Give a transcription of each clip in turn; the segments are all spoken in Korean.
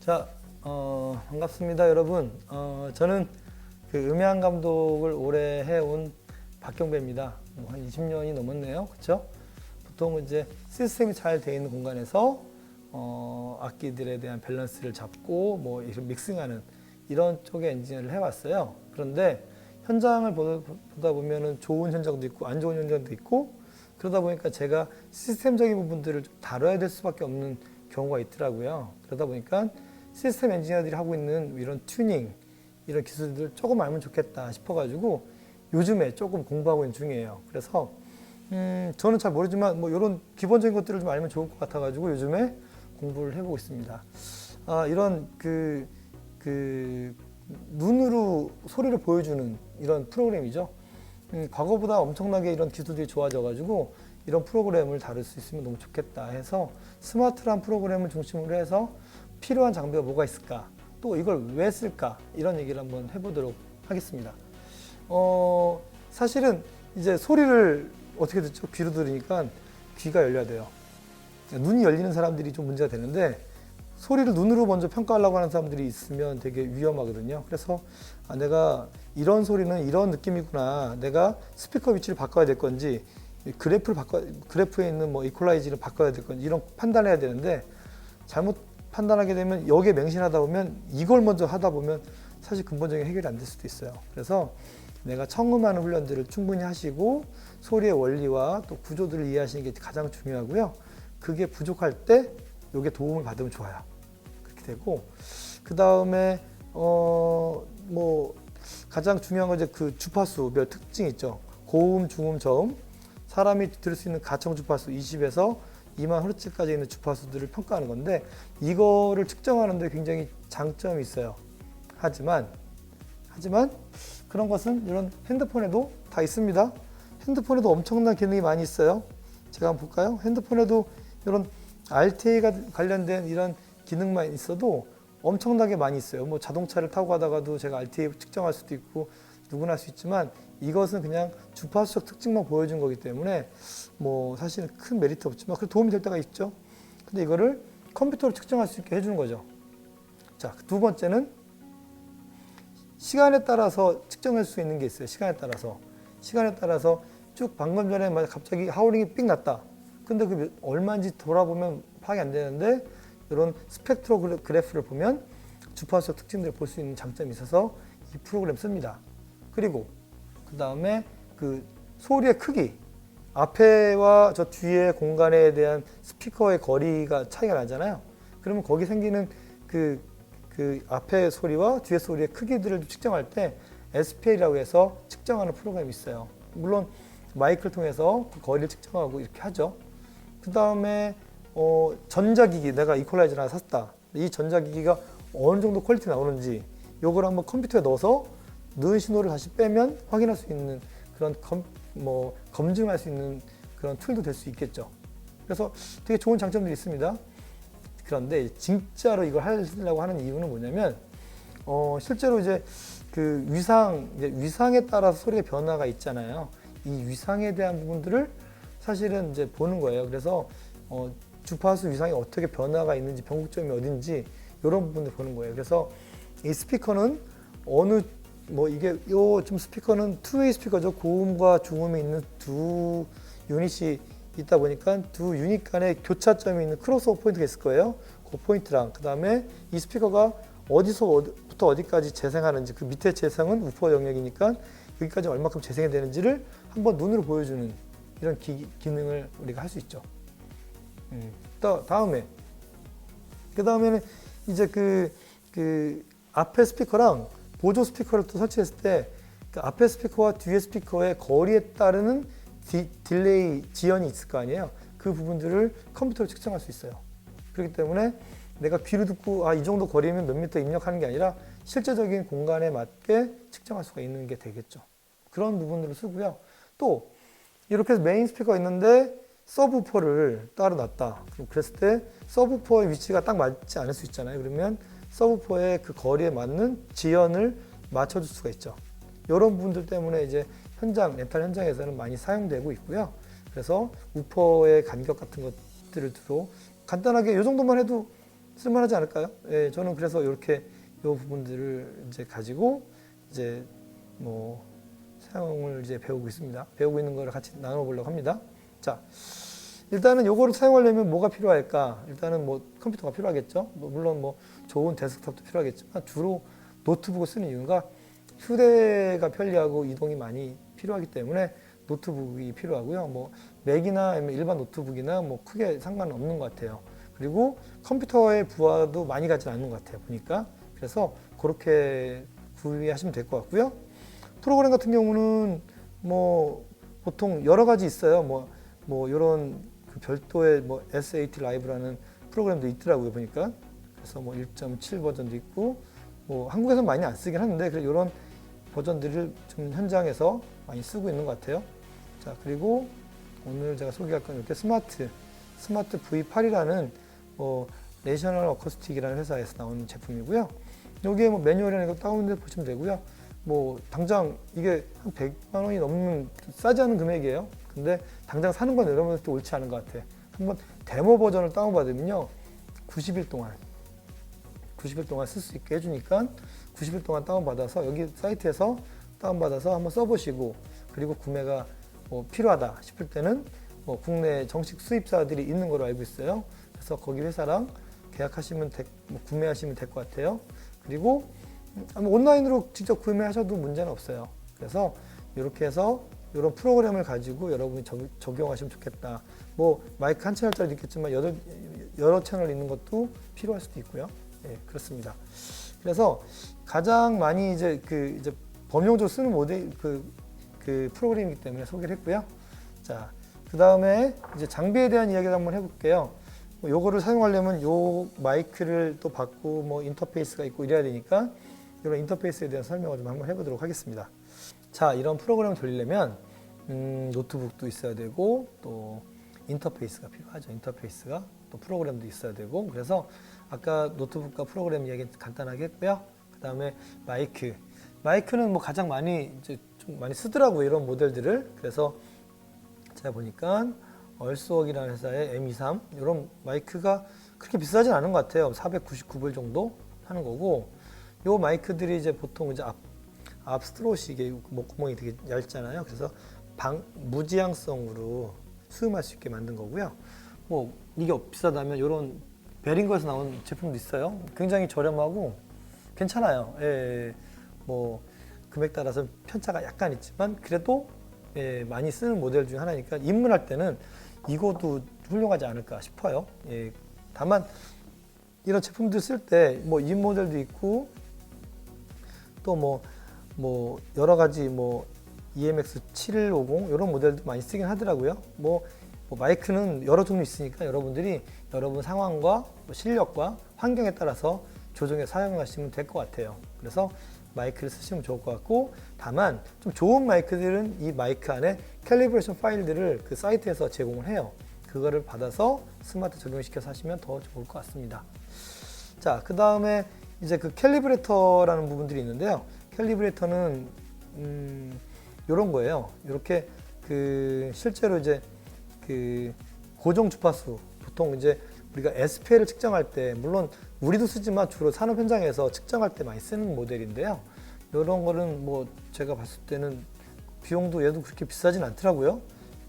자, 반갑습니다, 여러분. 저는 그 음향 감독을 오래 해온 박경배입니다. 한 20년이 넘었네요, 그렇죠? 보통 이제 시스템이 잘 되어 있는 공간에서 악기들에 대한 밸런스를 잡고 뭐 이렇게 믹싱하는 이런 쪽의 엔지니어를 해왔어요. 그런데 현장을 보다 보면은 좋은 현장도 있고 안 좋은 현장도 있고 그러다 보니까 제가 시스템적인 부분들을 좀 다뤄야 될 수밖에 없는 경우가 있더라고요. 그러다 보니까 시스템 엔지니어들이 하고 있는 이런 튜닝, 이런 기술들 조금 알면 좋겠다 싶어가지고 요즘에 조금 공부하고 있는 중이에요. 그래서 저는 잘 모르지만 뭐 이런 기본적인 것들을 좀 알면 좋을 것 같아가지고 요즘에 공부를 해보고 있습니다. 이런 눈으로 소리를 보여주는 이런 프로그램이죠. 과거보다 엄청나게 이런 기술들이 좋아져가지고 이런 프로그램을 다룰 수 있으면 너무 좋겠다 해서 스마트한 프로그램을 중심으로 해서 필요한 장비가 뭐가 있을까, 또 이걸 왜 쓸까, 이런 얘기를 한번 해보도록 하겠습니다. 사실은 이제 소리를 어떻게 듣죠? 귀로 들으니까 귀가 열려야 돼요. 눈이 열리는 사람들이 좀 문제가 되는데 소리를 눈으로 먼저 평가하려고 하는 사람들이 있으면 되게 위험하거든요. 그래서 내가 이런 소리는 이런 느낌이구나, 내가 스피커 위치를 바꿔야 될 건지 그래프에 있는 뭐 이퀄라이저를 바꿔야 될 건지 이런 판단해야 되는데 잘못 판단하게 되면 여기에 맹신하다 보면 이걸 먼저 하다 보면 사실 근본적인 해결이 안 될 수도 있어요. 그래서 내가 청음하는 훈련들을 충분히 하시고 소리의 원리와 또 구조들을 이해하시는 게 가장 중요하고요. 그게 부족할 때 이게 도움을 받으면 좋아요. 그렇게 되고, 그 다음에 뭐 가장 중요한 건 이제 그 주파수별 특징 있죠. 고음, 중음, 저음. 사람이 들을 수 있는 가청 주파수 20에서 2만 헤르츠까지 있는 주파수들을 평가하는 건데 이거를 측정하는데 굉장히 장점이 있어요. 하지만 그런 것은 이런 핸드폰에도 다 있습니다. 핸드폰에도 엄청난 기능이 많이 있어요. 제가 한번 볼까요? 핸드폰에도 이런 RTA가 관련된 이런 기능만 있어도 엄청나게 많이 있어요. 뭐 자동차를 타고 가다가도 제가 RTA 측정할 수도 있고 누구나 할 수 있지만 이것은 그냥 주파수적 특징만 보여준 거기 때문에 뭐 사실은 큰 메리트 없지만 그래도 도움이 될 때가 있죠. 근데 이거를 컴퓨터로 측정할 수 있게 해주는 거죠. 자, 두 번째는 시간에 따라서 측정할 수 있는 게 있어요. 시간에 따라서 쭉 방금 전에 갑자기 하우링이 삑 났다. 근데 그 얼마인지 돌아보면 파악이 안 되는데 이런 스펙트로그래프를 보면 주파수적 특징들을 볼 수 있는 장점이 있어서 이 프로그램 씁니다. 그리고 그 다음에 그 소리의 크기, 앞에와 저 뒤의 공간에 대한 스피커의 거리가 차이가 나잖아요. 그러면 거기 생기는 그 앞의 소리와 뒤의 소리의 크기들을 측정할 때 SPL이라고 해서 측정하는 프로그램이 있어요. 물론 마이크를 통해서 그 거리를 측정하고 이렇게 하죠. 그 다음에 전자기기, 내가 이퀄라이저를 하나 샀다. 이 전자기기가 어느 정도 퀄리티 나오는지 요걸 한번 컴퓨터에 넣어서 넣은 신호를 다시 빼면 확인할 수 있는 그런 검증할 수 있는 그런 툴도 될 수 있겠죠. 그래서 되게 좋은 장점들이 있습니다. 그런데 진짜로 이걸 하려고 하는 이유는 뭐냐면 실제로 이제 그 위상에 따라서 소리의 변화가 있잖아요. 이 위상에 대한 부분들을 사실은 이제 보는 거예요. 그래서 주파수 위상이 어떻게 변화가 있는지, 변곡점이 어딘지 이런 부분들 보는 거예요. 그래서 이 스피커는 지금 스피커는 투웨이 스피커죠. 고음과 중음이 있는 두 유닛이 있다 보니까 두 유닛 간에 교차점이 있는 크로스오버 포인트가 있을 거예요. 그 포인트랑 그 다음에 이 스피커가 어디서부터 어디까지 재생하는지, 그 밑에 재생은 우퍼 영역이니까 여기까지 얼마큼 재생이 되는지를 한번 눈으로 보여주는 이런 기능을 우리가 할 수 있죠. 그 다음에는 이제 그 앞에 스피커랑 보조 스피커를 또 설치했을 때 그 앞에 스피커와 뒤에 스피커의 거리에 따르는 딜레이 지연이 있을 거 아니에요. 그 부분들을 컴퓨터로 측정할 수 있어요. 그렇기 때문에 내가 귀로 듣고 이 정도 거리면 몇 미터 입력하는 게 아니라 실제적인 공간에 맞게 측정할 수가 있는 게 되겠죠. 그런 부분들을 쓰고요. 또 이렇게 해서 메인 스피커가 있는데 서브우퍼를 따로 놨다. 그랬을 때 서브우퍼의 위치가 딱 맞지 않을 수 있잖아요. 그러면 서브우퍼의 그 거리에 맞는 지연을 맞춰줄 수가 있죠. 이런 부분들 때문에 이제 렌탈 현장에서는 많이 사용되고 있고요. 그래서 우퍼의 간격 같은 것들을 두고 간단하게 이 정도만 해도 쓸만하지 않을까요? 예, 저는 그래서 이렇게 이 부분들을 이제 가지고 이제 뭐 사용을 이제 배우고 있습니다. 배우고 있는 거를 같이 나눠보려고 합니다. 자, 일단은 요거를 사용하려면 뭐가 필요할까? 일단은 뭐 컴퓨터가 필요하겠죠. 뭐 물론 뭐 좋은 데스크톱도 필요하겠지만 주로 노트북을 쓰는 이유가 휴대가 편리하고 이동이 많이 필요하기 때문에 노트북이 필요하고요. 뭐 맥이나 아니면 일반 노트북이나 뭐 크게 상관없는 것 같아요. 그리고 컴퓨터의 부하도 많이 가지 않는 것 같아요. 보니까. 그래서 그렇게 구매하시면 될 것 같고요. 프로그램 같은 경우는 뭐 보통 여러 가지 있어요. 뭐 이런 그 별도의 뭐 SAT 라이브라는 프로그램도 있더라고요. 보니까. 그래서 뭐 1.7 버전도 있고 뭐 한국에서는 많이 안 쓰긴 하는데 그래서 이런 버전들을 좀 현장에서 많이 쓰고 있는 것 같아요. 자, 그리고 오늘 제가 소개할 건 이렇게 스마트 V8이라는 뭐 내셔널 어쿠스틱이라는 회사에서 나온 제품이고요. 여기에 뭐 매뉴얼이나 이거 다운로드 보시면 되고요. 뭐 당장 이게 한 100만 원이 넘는 싸지 않은 금액이에요. 근데 당장 사는 건 여러분한테 옳지 않은 것 같아요. 한번 데모 버전을 다운받으면요. 90일 동안 쓸 수 있게 해주니까 90일 동안 다운받아서 여기 사이트에서 다운받아서 한번 써보시고 그리고 구매가 뭐 필요하다 싶을 때는 뭐 국내 정식 수입사들이 있는 걸로 알고 있어요. 그래서 거기 회사랑 계약하시면 뭐 구매하시면 될 것 같아요. 그리고 온라인으로 직접 구매하셔도 문제는 없어요. 그래서 이렇게 해서 이런 프로그램을 가지고 여러분이 적용하시면 좋겠다. 뭐 마이크 한 채널짜리 있겠지만 여러 채널 있는 것도 필요할 수도 있고요. 예, 그렇습니다. 그래서 가장 많이 이제 범용적으로 쓰는 모델 그 프로그램이기 때문에 소개를 했고요. 자, 그 다음에 이제 장비에 대한 이야기를 한번 해볼게요. 뭐 요거를 사용하려면 요 마이크를 또 받고 뭐 인터페이스가 있고 이래야 되니까 이런 인터페이스에 대한 설명을 좀 한번 해보도록 하겠습니다. 자, 이런 프로그램을 돌리려면 노트북도 있어야 되고 또 인터페이스가 필요하죠. 인터페이스가 또 프로그램도 있어야 되고 그래서 아까 노트북과 프로그램 이야기 간단하게 했고요. 그 다음에 마이크는 뭐 가장 많이 이제 좀 많이 쓰더라고요. 이런 모델들을. 그래서 제가 보니까 얼스웍이라는 회사의 M23 이런 마이크가 그렇게 비싸진 않은 것 같아요. 499불 정도 하는 거고 요 마이크들이 이제 보통 이제 앞 스트롯이 이게 목구멍이 되게 얇잖아요. 그래서 무지향성으로 수음할 수 있게 만든 거고요. 뭐 이게 비싸다면 이런 베링거에서 나온 제품도 있어요. 굉장히 저렴하고 괜찮아요. 예, 뭐 금액 따라서 편차가 약간 있지만 그래도 예, 많이 쓰는 모델 중 하나니까 입문할 때는 이것도 훌륭하지 않을까 싶어요. 예, 다만 이런 제품들 쓸 때 뭐 이 모델도 있고 또 뭐 여러 가지 뭐 EMX 7150 이런 모델도 많이 쓰긴 하더라고요. 뭐 마이크는 여러 종류 있으니까 여러분들이 여러분 상황과 실력과 환경에 따라서 조정해 사용하시면 될 것 같아요. 그래서 마이크를 쓰시면 좋을 것 같고 다만 좀 좋은 마이크들은 이 마이크 안에 캘리브레이션 파일들을 그 사이트에서 제공을 해요. 그거를 받아서 스마트 적용시켜서 하시면 더 좋을 것 같습니다. 자, 그 다음에 이제 그 캘리브레이터라는 부분들이 있는데요. 캘리브레이터는 이런 거예요. 이렇게 실제로 이제 고정 주파수 보통 이제 우리가 SPL을 측정할 때 물론 우리도 쓰지만 주로 산업 현장에서 측정할 때 많이 쓰는 모델인데요. 이런 거는 뭐 제가 봤을 때는 비용도 얘도 그렇게 비싸진 않더라고요.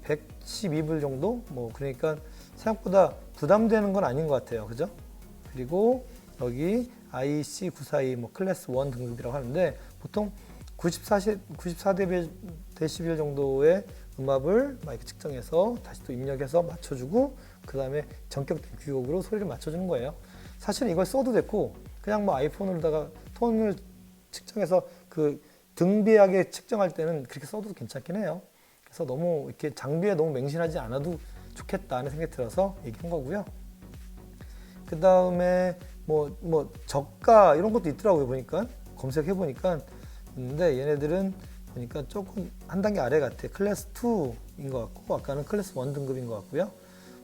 112불 정도? 뭐 그러니까 생각보다 부담되는 건 아닌 것 같아요. 그죠? 그리고 여기 IC942 뭐 클래스 1 등급이라고 하는데 보통 94dB 정도의 음압을 마이크 측정해서 다시 또 입력해서 맞춰주고 그 다음에 전격된 규격으로 소리를 맞춰주는 거예요. 사실 이걸 써도 됐고 그냥 뭐 아이폰으로다가 톤을 측정해서 등비하게 측정할 때는 그렇게 써도 괜찮긴 해요. 그래서 너무 이렇게 장비에 너무 맹신하지 않아도 좋겠다는 생각이 들어서 얘기한 거고요. 그 다음에 뭐 저가 이런 것도 있더라고요. 보니까 검색해 보니까 있는데 얘네들은 보니까 조금 한 단계 아래 같아. 클래스 2인 것 같고 아까는 클래스 1 등급인 것 같고요.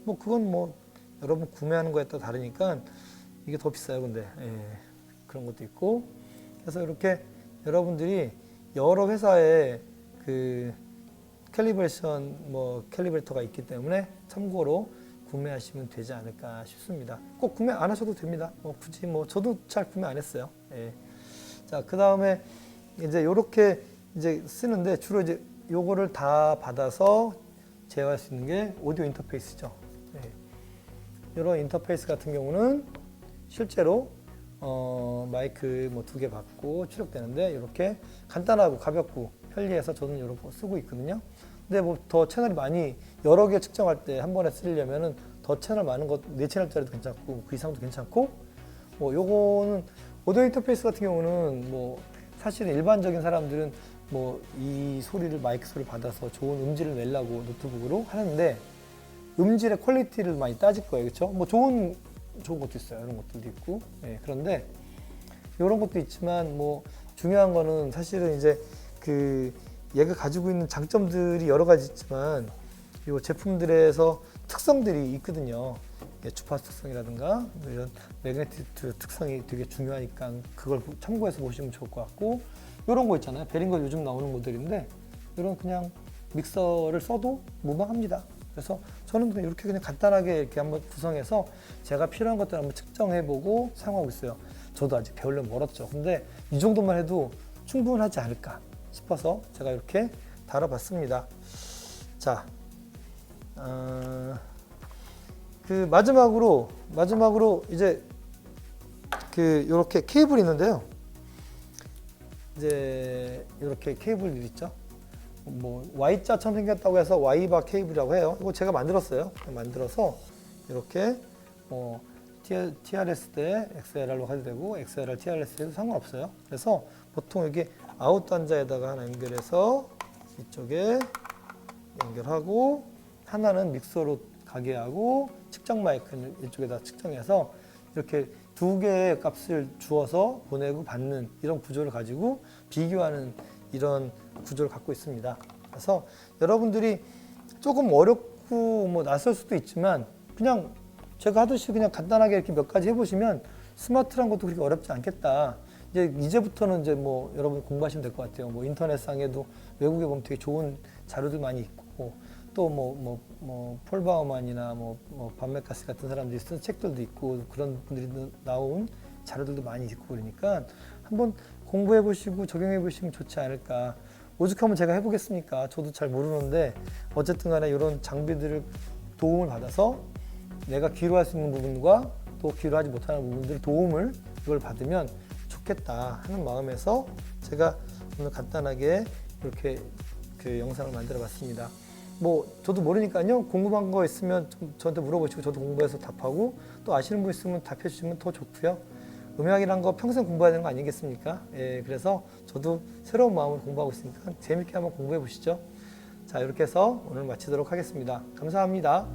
뭐 그건 뭐 여러분 구매하는 거에 따라 다르니까 이게 더 비싸요. 근데 그런 것도 있고 그래서 이렇게 여러분들이 여러 회사의 캘리브레이터가 있기 때문에 참고로 구매하시면 되지 않을까 싶습니다. 꼭 구매 안 하셔도 됩니다. 굳이 저도 잘 구매 안 했어요. 예. 자, 그 다음에 이제 요렇게 이제 쓰는데 주로 이제 요거를 다 받아서 제어할 수 있는 게 오디오 인터페이스죠. 예. 이런 인터페이스 같은 경우는 실제로 마이크 2개 받고 출력되는데 이렇게 간단하고 가볍고 편리해서 저는 이런 거 쓰고 있거든요. 근데 더 채널이 많이 여러 개 측정할 때 한 번에 쓰려면은 더 채널 많은 것 4채널짜리도 괜찮고 그 이상도 괜찮고 요거는 오디오 인터페이스 같은 경우는 사실은 일반적인 사람들은 이 소리를 마이크 소리를 받아서 좋은 음질을 내려고 노트북으로 하는데 음질의 퀄리티를 많이 따질 거예요. 그렇죠? 좋은 것도 있어요. 이런 것들도 있고. 예, 그런데 이런 것도 있지만 중요한 거는 사실은 이제 얘가 가지고 있는 장점들이 여러 가지 있지만 이 제품들에서 특성들이 있거든요. 주파수 특성이라든가 이런 매그네티드 특성이 되게 중요하니까 그걸 참고해서 보시면 좋을 것 같고 이런 거 있잖아요. 베링거 요즘 나오는 모델인데 이런 그냥 믹서를 써도 무방합니다. 그래서 저는 그냥 이렇게 그냥 간단하게 이렇게 한번 구성해서 제가 필요한 것들 한번 측정해보고 사용하고 있어요. 저도 아직 배우려면 멀었죠. 근데 이 정도만 해도 충분하지 않을까 싶어서 제가 이렇게 다뤄봤습니다. 자, 마지막으로 이제 이렇게 케이블이 있는데요. 이제 이렇게 케이블이 있죠. Y자처럼 생겼다고 해서 Y바 케이블이라고 해요. 이거 제가 만들었어요. 만들어서 이렇게 TRS 대 XLR로 가도 되고 XLR, TRS 해도 상관없어요. 그래서 보통 여기 아웃 단자에다가 하나 연결해서 이쪽에 연결하고 하나는 믹서로 가게 하고 측정 마이크는 이쪽에다 측정해서 이렇게 두 개의 값을 주어서 보내고 받는 이런 구조를 가지고 비교하는 이런 구조를 갖고 있습니다. 그래서 여러분들이 조금 어렵고 낯설 수도 있지만 그냥 제가 하듯이 그냥 간단하게 이렇게 몇 가지 해보시면 스마트란 것도 그렇게 어렵지 않겠다. 이제부터는 이제 여러분 공부하시면 될 것 같아요. 인터넷상에도 외국에 보면 되게 좋은 자료들 많이 있고 또 폴 바우만이나 반 메카시 같은 사람들이 쓴 책들도 있고 그런 분들이 나온 자료들도 많이 있고 그러니까 한번 공부해 보시고 적용해 보시면 좋지 않을까. 오죽하면 제가 해보겠습니까? 저도 잘 모르는데 어쨌든 간에 이런 장비들을 도움을 받아서 내가 귀로 할 수 있는 부분과 또 귀로 하지 못하는 부분들 도움을 이걸 받으면 좋겠다 하는 마음에서 제가 오늘 간단하게 이렇게 영상을 만들어 봤습니다. 저도 모르니까요. 궁금한 거 있으면 좀 저한테 물어보시고 저도 공부해서 답하고 또 아시는 분 있으면 답해 주시면 더 좋고요. 음악이란 거 평생 공부해야 되는 거 아니겠습니까? 예, 그래서 저도 새로운 마음으로 공부하고 있으니까 재밌게 한번 공부해 보시죠. 자, 이렇게 해서 오늘 마치도록 하겠습니다. 감사합니다.